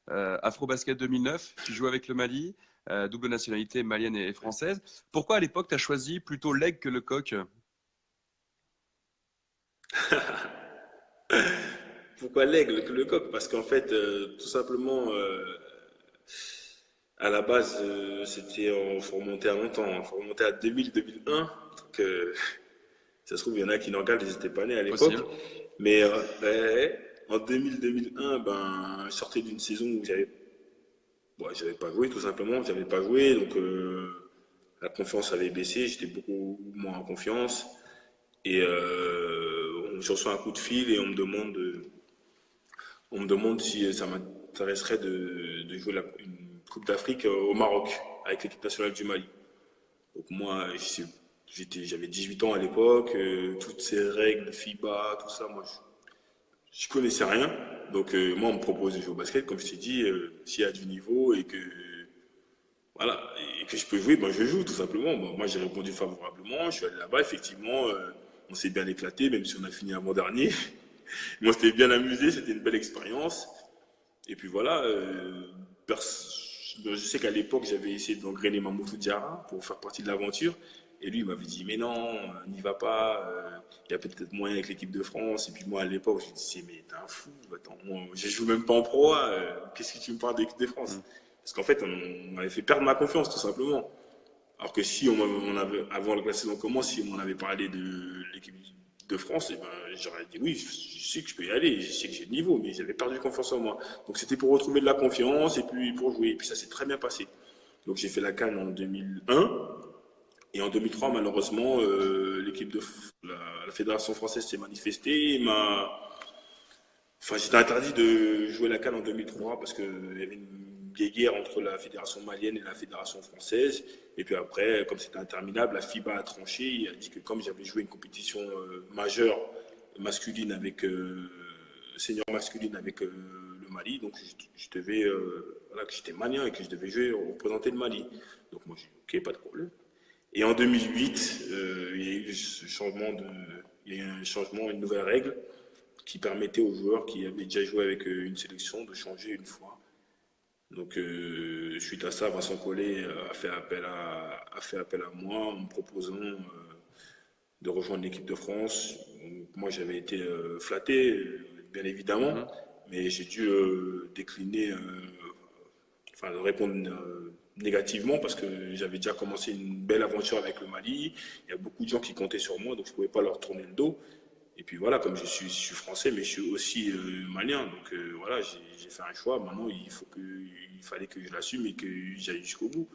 Afrobasket 2009, tu joues avec le Mali, double nationalité malienne et française. Pourquoi à l'époque tu as choisi plutôt l'aigle que le coq? Pourquoi l'aigle que le coq? Parce qu'en fait, tout simplement, à la base, faut remonter à longtemps, faut remonter à 2000-2001. Donc, ça se trouve, il y en a qui nous regardent, ils n'étaient pas nés à l'époque. Possible. Mais en 2000-2001, ben, je sortais d'une saison où j'avais pas joué, tout simplement. J'avais pas joué, donc la confiance avait baissé. J'étais beaucoup moins en confiance. Et je reçois un coup de fil et on me demande si ça m'intéresserait de jouer une Coupe d'Afrique au Maroc avec l'équipe nationale du Mali. Donc moi, j'avais 18 ans à l'époque, toutes ces règles, FIBA, tout ça, moi, je connaissais rien. Donc moi, on me propose de jouer au basket, comme je t'ai dit, s'il y a du niveau voilà, et que je peux jouer, ben je joue tout simplement. Bon, moi, j'ai répondu favorablement, je suis allé là-bas, effectivement, on s'est bien éclaté, même si on a fini avant-dernier. Moi, c'était bien amusé, c'était une belle expérience. Et puis voilà, je sais qu'à l'époque, j'avais essayé d'engrainer Mamoudou Diarra pour faire partie de l'aventure. Et lui, il m'avait dit, mais non, n'y va pas, il y a peut-être moyen avec l'équipe de France. Et puis moi, à l'époque, je me disais, mais t'es un fou, attends, moi, je joue même pas en pro A, qu'est-ce que tu me parles de l'équipe de France? Hmm. Parce qu'en fait, on m'avait fait perdre ma confiance, tout simplement. Alors que si avant que la saison commence, si on m'en avait parlé de l'équipe de France, eh ben, j'aurais dit oui, je sais que je peux y aller, je sais que j'ai le niveau, mais j'avais perdu confiance en moi. Donc c'était pour retrouver de la confiance et puis pour jouer. Et puis ça s'est très bien passé. Donc j'ai fait la CAN en 2001 et en 2003, malheureusement, la fédération française s'est manifestée et j'étais interdit de jouer la CAN en 2003 parce qu'il y avait une guerre entre la fédération malienne et la fédération française. Et puis après, comme c'était interminable, la FIBA a tranché et a dit que comme j'avais joué une compétition majeure masculine senior masculine avec le Mali, donc je devais, voilà, que j'étais malien et que je devais jouer représenter le Mali. Donc moi j'ai dit ok, pas de problème. Et en 2008, il y a eu un changement, une nouvelle règle qui permettait aux joueurs qui avaient déjà joué avec une sélection de changer une fois. Donc, suite à ça, Vincent Collet a fait appel à moi en me proposant de rejoindre l'équipe de France. Donc, moi, j'avais été flatté, bien évidemment, Mhm. mais j'ai dû décliner, enfin, répondre négativement parce que j'avais déjà commencé une belle aventure avec le Mali. Il y a beaucoup de gens qui comptaient sur moi, donc je ne pouvais pas leur tourner le dos. Et puis voilà, comme je suis français, mais je suis aussi malien. Donc voilà, j'ai fait un choix. Maintenant, il fallait que je l'assume et que j'aille jusqu'au bout.